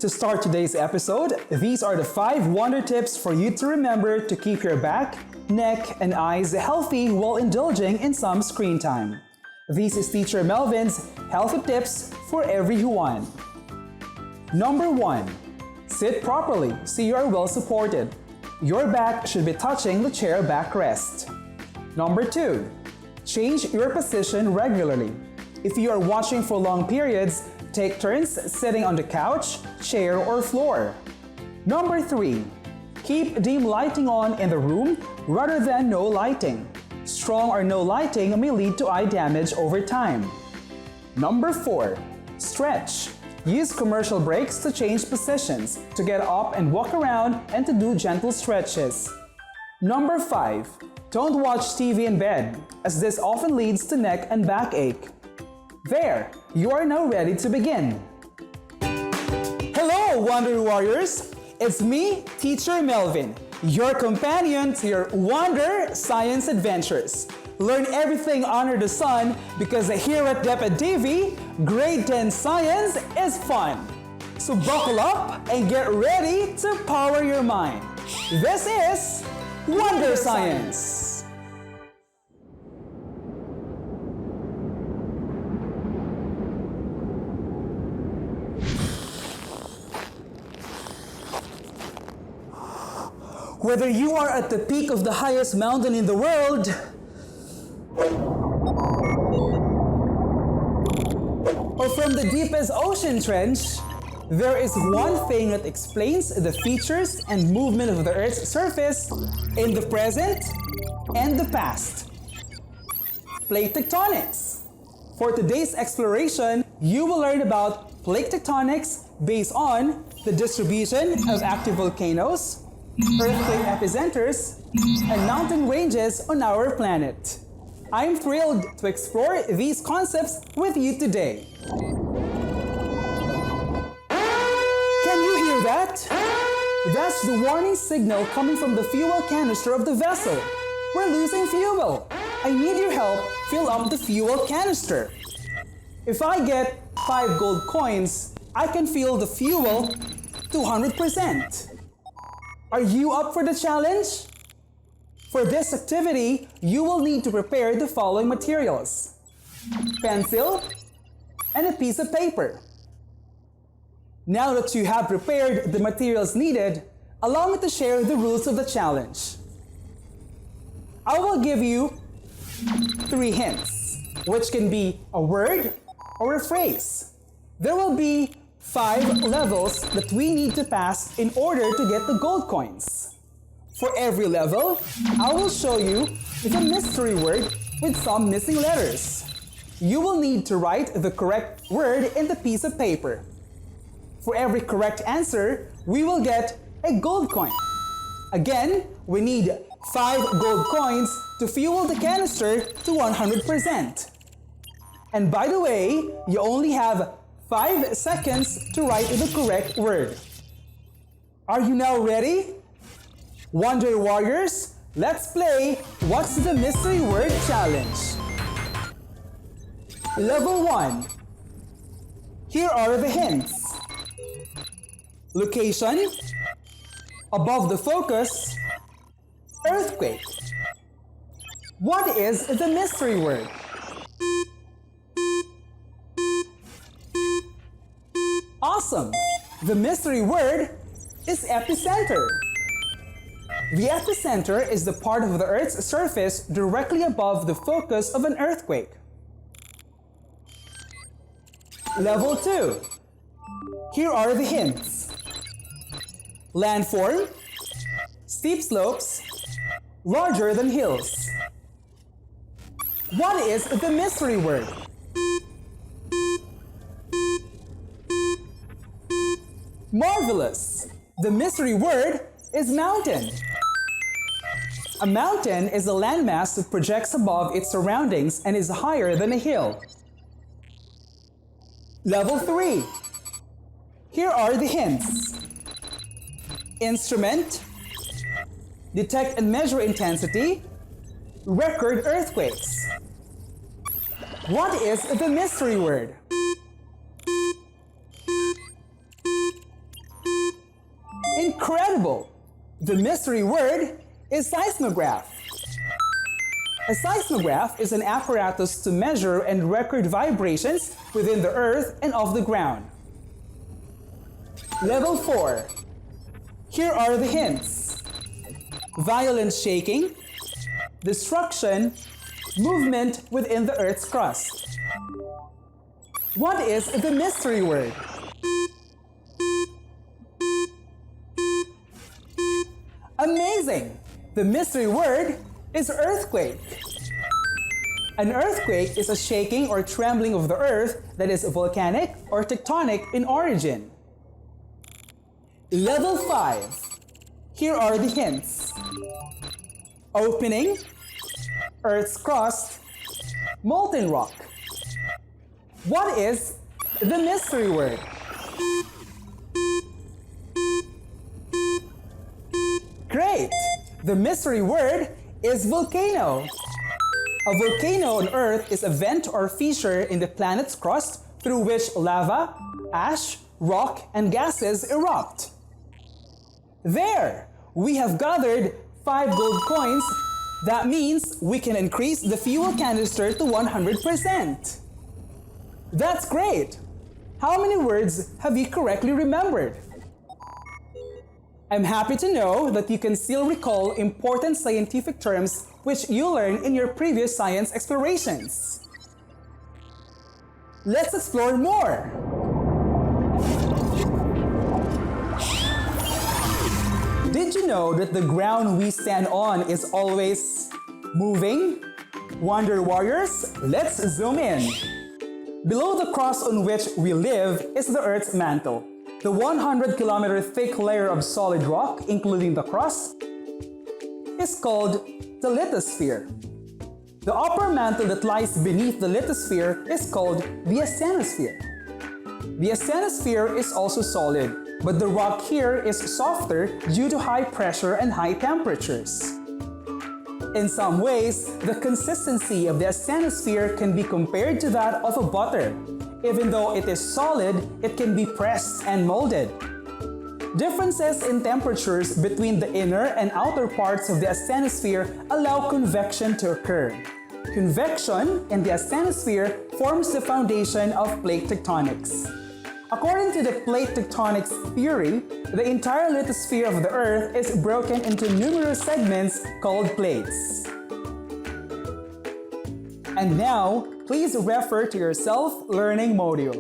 To start today's episode, these are the 5 wonder tips for you to remember to keep your back, neck, and eyes healthy while indulging in some screen time. This is Teacher Melvin's healthy tips for everyone. Number 1. Sit properly so you are well supported. Your back should be touching the chair backrest. Number 2. Change your position regularly. If you are watching for long periods, take turns sitting on the couch, chair, or floor. Number 3. Keep dim lighting on in the room rather than no lighting. Strong or no lighting may lead to eye damage over time. Number 4. Stretch. Use commercial breaks to change positions, to get up and walk around, and to do gentle stretches. Number 5. Don't watch TV in bed, as this often leads to neck and backache. There, you are now ready to begin. Hello, Wonder Warriors! It's me, Teacher Melvin, your companion to your Wonder Science Adventures. Learn everything under the sun because here at DepEd TV, Grade 10 Science is fun. So buckle up and get ready to power your mind. This is Wonder Science! Whether you are at the peak of the highest mountain in the world, or from the deepest ocean trench, there is one thing that explains the features and movement of the Earth's surface in the present and the past. Plate tectonics. For today's exploration, you will learn about plate tectonics based on the distribution of active volcanoes, earthquake epicenters, and mountain ranges on our planet. I'm thrilled to explore these concepts with you today. Can you hear that? That's the warning signal coming from the fuel canister of the vessel. We're losing fuel. I need your help fill up the fuel canister. If I get 5 gold coins, I can fill the fuel to 100%. Are you up for the challenge? For this activity, you will need to prepare the following materials: pencil and a piece of paper. Now that you have prepared the materials needed, allow me to share the rules of the challenge. I will give you 3 hints, which can be a word or a phrase. There will be 5 levels that we need to pass in order to get the gold coins. For every level, I will show you the mystery word with some missing letters. You will need to write the correct word in the piece of paper. For every correct answer, we will get a gold coin. Again, we need 5 gold coins to fuel the canister to 100%. And by the way, you only have 5 seconds to write the correct word. Are you now ready? Wonder Warriors, let's play What's the Mystery Word Challenge. Level 1. Here are the hints. Location, above the focus, earthquake. What is the mystery word? Awesome! The mystery word is epicenter. The epicenter is the part of the Earth's surface directly above the focus of an earthquake. Level 2. Here are the hints. Landform, steep slopes, larger than hills. What is the mystery word? Marvelous! The mystery word is mountain. A mountain is a landmass that projects above its surroundings and is higher than a hill. Level 3. Here are the hints. Instrument, detect and measure intensity, record earthquakes. What is the mystery word? Incredible! The mystery word is seismograph. A seismograph is an apparatus to measure and record vibrations within the earth and of the ground. Level 4. Here are the hints. Violent shaking, destruction, movement within the Earth's crust. What is the mystery word? Amazing! The mystery word is earthquake. An earthquake is a shaking or trembling of the earth that is volcanic or tectonic in origin. Level 5. Here are the hints. Opening, Earth's crust, molten rock. What is the mystery word? Great! The mystery word is volcano. A volcano on Earth is a vent or fissure in the planet's crust through which lava, ash, rock, and gases erupt. There! We have gathered 5 gold coins. That means we can increase the fuel canister to 100%. That's great! How many words have you correctly remembered? I'm happy to know that you can still recall important scientific terms which you learned in your previous science explorations. Let's explore more! Did you know that the ground we stand on is always moving? Wonder Warriors, let's zoom in. Below the crust on which we live is the Earth's mantle. The 100-kilometer thick layer of solid rock, including the crust, is called the lithosphere. The upper mantle that lies beneath the lithosphere is called the asthenosphere. The asthenosphere is also solid, but the rock here is softer due to high pressure and high temperatures. In some ways, the consistency of the asthenosphere can be compared to that of a butter. Even though it is solid, it can be pressed and molded. Differences in temperatures between the inner and outer parts of the asthenosphere allow convection to occur. Convection in the asthenosphere forms the foundation of plate tectonics. According to the plate tectonics theory, the entire lithosphere of the Earth is broken into numerous segments called plates. And now, please refer to your self-learning module.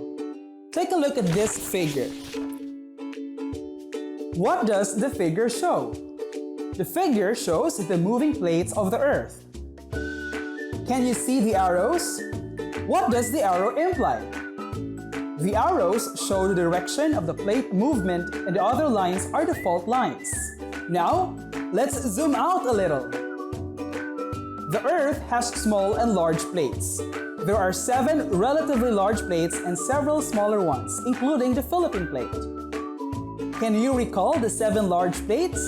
Take a look at this figure. What does the figure show? The figure shows the moving plates of the Earth. Can you see the arrows? What does the arrow imply? The arrows show the direction of the plate movement and the other lines are the fault lines. Now, let's zoom out a little. The Earth has small and large plates. There are 7 relatively large plates and several smaller ones, including the Philippine plate. Can you recall the 7 large plates?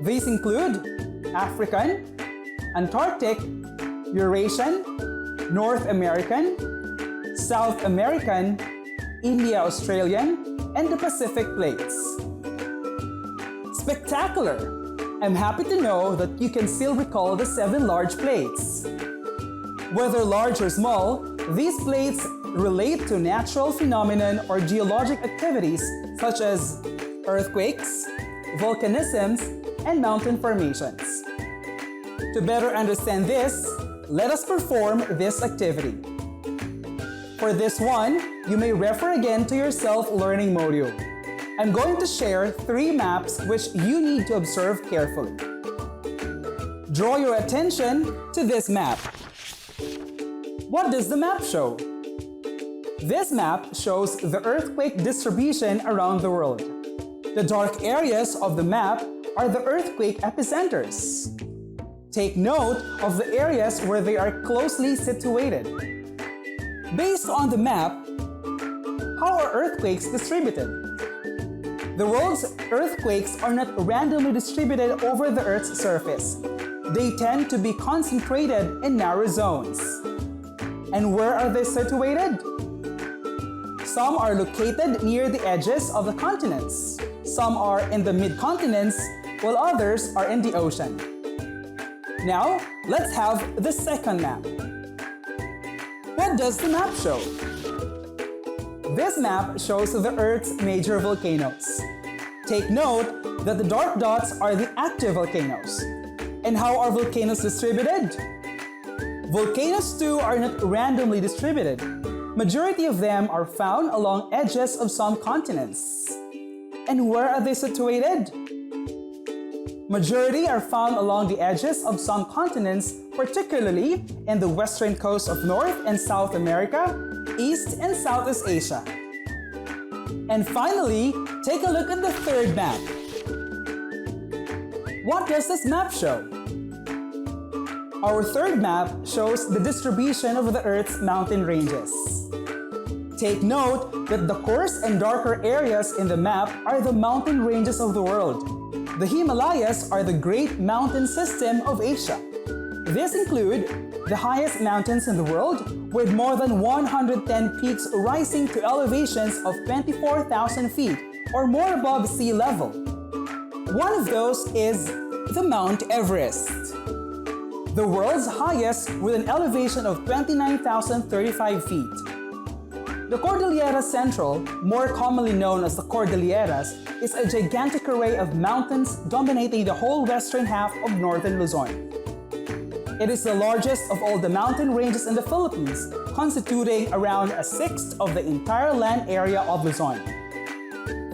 These include African, Antarctic, Eurasian, North American, South American, India-Australian, and the Pacific plates. Spectacular! I'm happy to know that you can still recall the 7 large plates. Whether large or small, these plates relate to natural phenomenon or geologic activities such as earthquakes, volcanisms, and mountain formations. To better understand this, let us perform this activity. For this one, you may refer again to your self-learning module. I'm going to share 3 maps which you need to observe carefully. Draw your attention to this map. What does the map show? This map shows the earthquake distribution around the world. The dark areas of the map are the earthquake epicenters. Take note of the areas where they are closely situated. Based on the map, how are earthquakes distributed? The world's earthquakes are not randomly distributed over the Earth's surface. They tend to be concentrated in narrow zones. And where are they situated? Some are located near the edges of the continents. Some are in the mid-continents, while others are in the ocean. Now, let's have the second map. What does the map show? This map shows the Earth's major volcanoes. Take note that the dark dots are the active volcanoes. And how are volcanoes distributed? Volcanoes too are not randomly distributed. Majority of them are found along edges of some continents. And where are they situated? Majority are found along the edges of some continents, particularly in the western coast of North and South America, East and Southeast Asia. And finally, take a look at the third map. What does this map show? Our third map shows the distribution of the Earth's mountain ranges. Take note that the coarse and darker areas in the map are the mountain ranges of the world. The Himalayas are the great mountain system of Asia. These include the highest mountains in the world, with more than 110 peaks rising to elevations of 24,000 feet or more above sea level. One of those is the Mount Everest, the world's highest with an elevation of 29,035 feet. The Cordillera Central, more commonly known as the Cordilleras, is a gigantic array of mountains dominating the whole western half of northern Luzon. It is the largest of all the mountain ranges in the Philippines, constituting around a sixth of the entire land area of Luzon.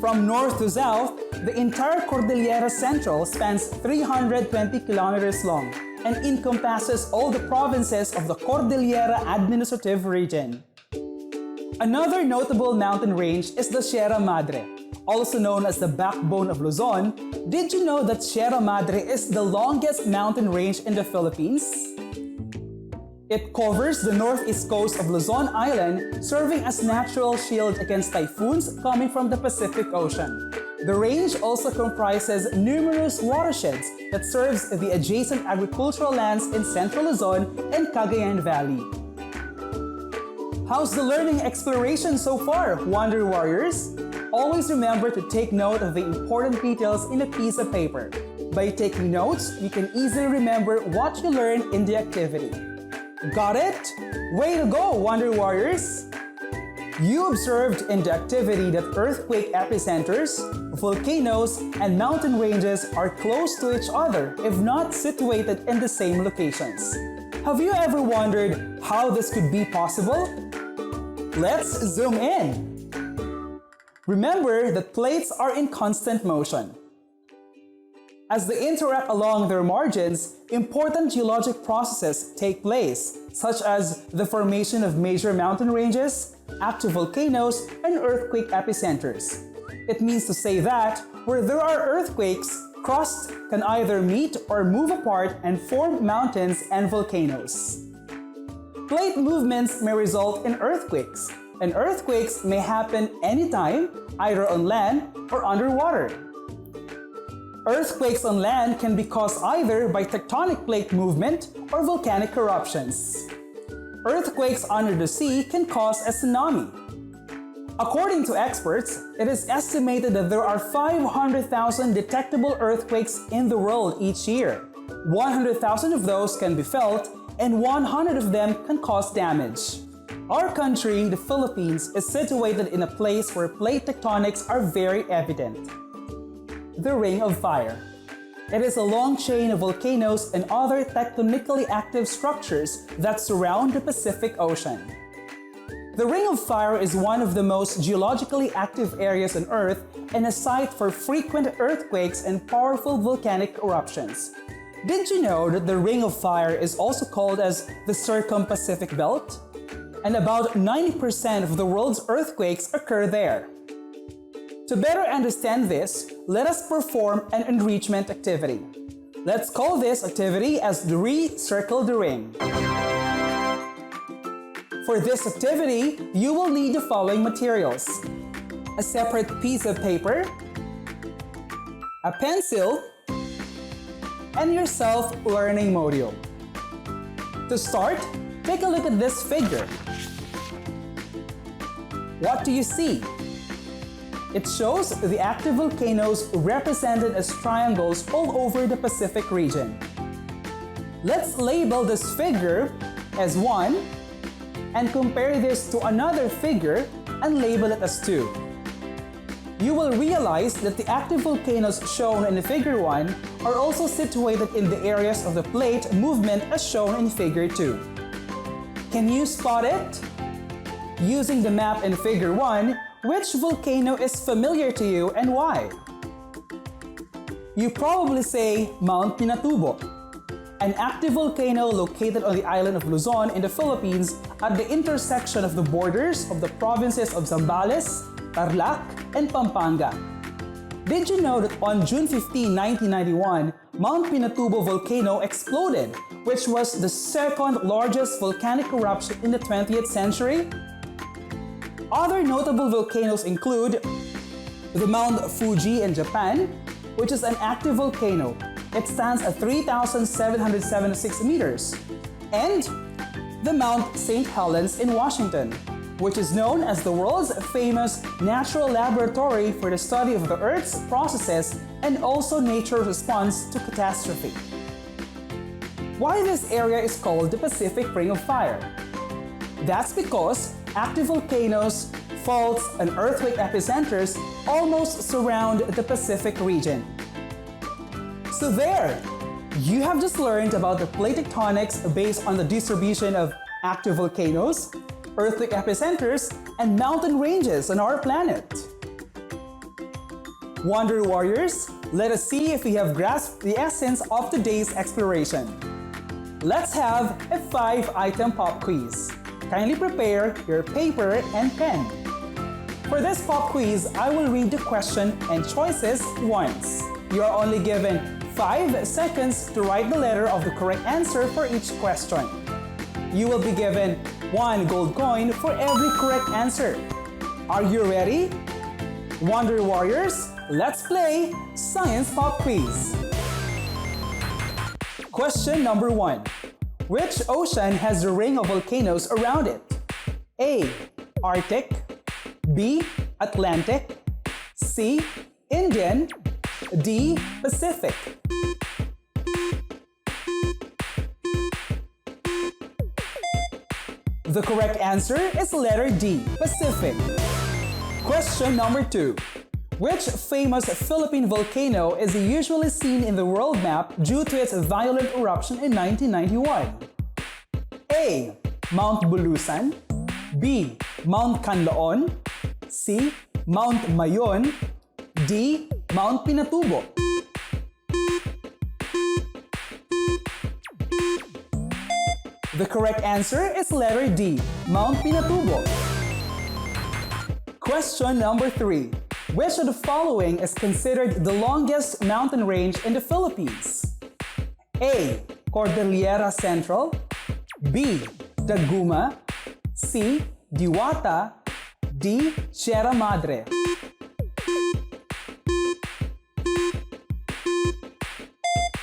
From north to south, the entire Cordillera Central spans 320 kilometers long and encompasses all the provinces of the Cordillera Administrative Region. Another notable mountain range is the Sierra Madre, also known as the backbone of Luzon. Did you know that Sierra Madre is the longest mountain range in the Philippines? It covers the northeast coast of Luzon Island, serving as natural shield against typhoons coming from the Pacific Ocean. The range also comprises numerous watersheds that serves the adjacent agricultural lands in central Luzon and Cagayan Valley. How's the learning exploration so far, Juander Warriors? Always remember to take note of the important details in a piece of paper. By taking notes, you can easily remember what you learned in the activity. Got it? Way to go, Wonder Warriors! You observed in the activity that earthquake epicenters, volcanoes, and mountain ranges are close to each other, if not situated in the same locations. Have you ever wondered how this could be possible? Let's zoom in. Remember that plates are in constant motion. As they interact along their margins, important geologic processes take place, such as the formation of major mountain ranges, active volcanoes, and earthquake epicenters. It means to say that where there are earthquakes, crust can either meet or move apart and form mountains and volcanoes. Plate movements may result in earthquakes, and earthquakes may happen anytime, either on land or underwater. Earthquakes on land can be caused either by tectonic plate movement or volcanic eruptions. Earthquakes under the sea can cause a tsunami. According to experts, it is estimated that there are 500,000 detectable earthquakes in the world each year. 100,000 of those can be felt, and 100 of them can cause damage. Our country, the Philippines, is situated in a place where plate tectonics are very evident. The Ring of Fire. It is a long chain of volcanoes and other tectonically active structures that surround the Pacific Ocean. The Ring of Fire is one of the most geologically active areas on Earth and a site for frequent earthquakes and powerful volcanic eruptions. Did you know that the Ring of Fire is also called as the Circum-Pacific Belt? And about 90% of the world's earthquakes occur there. To better understand this, let us perform an enrichment activity. Let's call this activity as the Re-Circle the Ring. For this activity, you will need the following materials: a separate piece of paper, a pencil, and your self-learning module. To start, take a look at this figure. What do you see? It shows the active volcanoes represented as triangles all over the Pacific region. Let's label this figure as 1 and compare this to another figure and label it as 2. You will realize that the active volcanoes shown in the figure 1 are also situated in the areas of the plate movement as shown in figure 2. Can you spot it? Using the map in figure 1, which volcano is familiar to you and why? You probably say Mount Pinatubo, an active volcano located on the island of Luzon in the Philippines at the intersection of the borders of the provinces of Zambales, Tarlac, and Pampanga. Did you know that on June 15, 1991, Mount Pinatubo volcano exploded, which was the second largest volcanic eruption in the 20th century? Other notable volcanoes include the Mount Fuji in Japan, which is an active volcano. It stands at 3,776 meters. And the Mount St. Helens in Washington, which is known as the world's famous natural laboratory for the study of the Earth's processes and also nature's response to catastrophe. Why this area is called the Pacific Ring of Fire? That's because active volcanoes, faults, and earthquake epicenters almost surround the Pacific region. So there, you have just learned about the plate tectonics based on the distribution of active volcanoes, earthquake epicenters, and mountain ranges on our planet. Wonder Warriors, let us see if we have grasped the essence of today's exploration. Let's have a 5-item pop quiz. Kindly prepare your paper and pen. For this pop quiz, I will read the question and choices once. You are only given 5 seconds to write the letter of the correct answer for each question. You will be given 1 gold coin for every correct answer. Are you ready? Wonder Warriors, let's play Science Pop Quiz. Question number 1. Which ocean has a ring of volcanoes around it? A. Arctic, B. Atlantic, C. Indian, D. Pacific. The correct answer is letter D, Pacific. Question number 2. Which famous Philippine volcano is usually seen in the world map due to its violent eruption in 1991? A. Mount Bulusan, B. Mount Canlaon, C. Mount Mayon, D. Mount Pinatubo. The correct answer is letter D, Mount Pinatubo. Question number 3. Which of the following is considered the longest mountain range in the Philippines? A. Cordillera Central, B. Taguma, C. Diwata, D. Sierra Madre.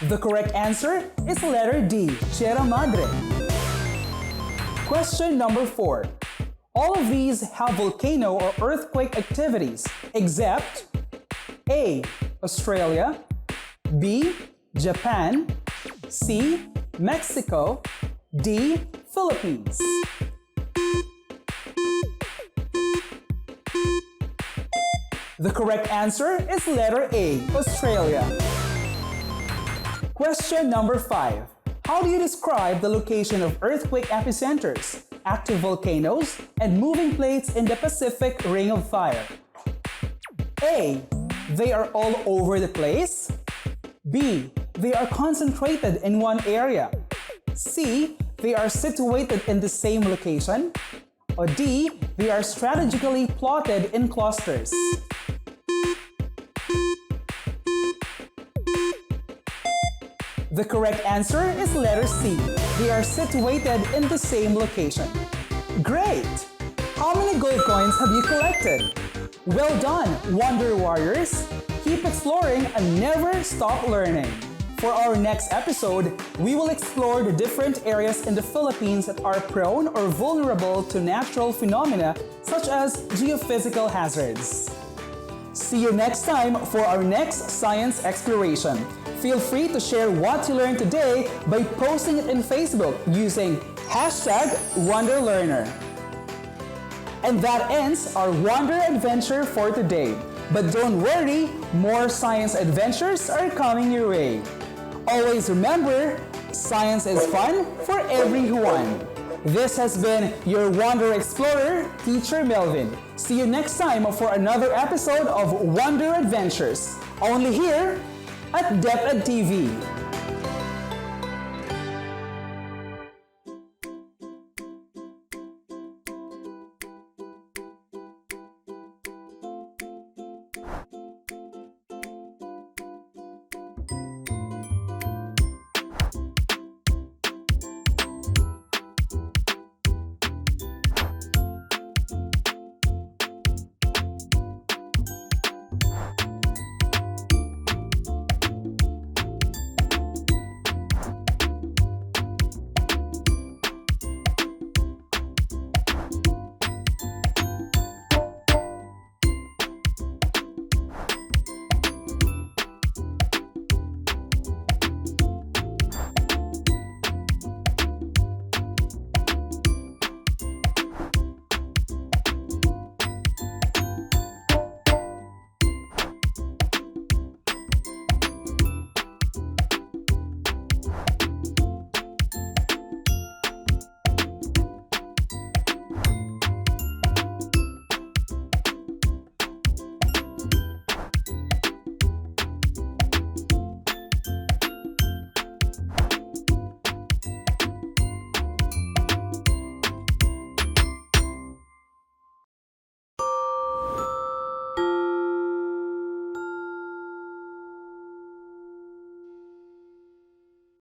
The correct answer is letter D, Sierra Madre. Question number 4. All of these have volcano or earthquake activities except A. Australia, B. Japan, C. Mexico, D. Philippines. The correct answer is letter A, Australia. Question number 5. How do you describe the location of earthquake epicenters, active volcanoes, and moving plates in the Pacific Ring of Fire? A. They are all over the place. B. They are concentrated in one area. C. They are situated in the same location. Or D. They are strategically plotted in clusters. The correct answer is letter C. They are situated in the same location. Great! How many gold coins have you collected? Well done, Wonder Warriors! Keep exploring and never stop learning. For our next episode, we will explore the different areas in the Philippines that are prone or vulnerable to natural phenomena such as geophysical hazards. See you next time for our next science exploration. Feel free to share what you learned today by posting it in Facebook using #WanderLearner. And that ends our Wonder adventure for today. But don't worry, more science adventures are coming your way. Always remember, science is fun for everyone. This has been your Wonder Explorer, Teacher Melvin. See you next time for another episode of Wonder Adventures, only here at DepEd TV.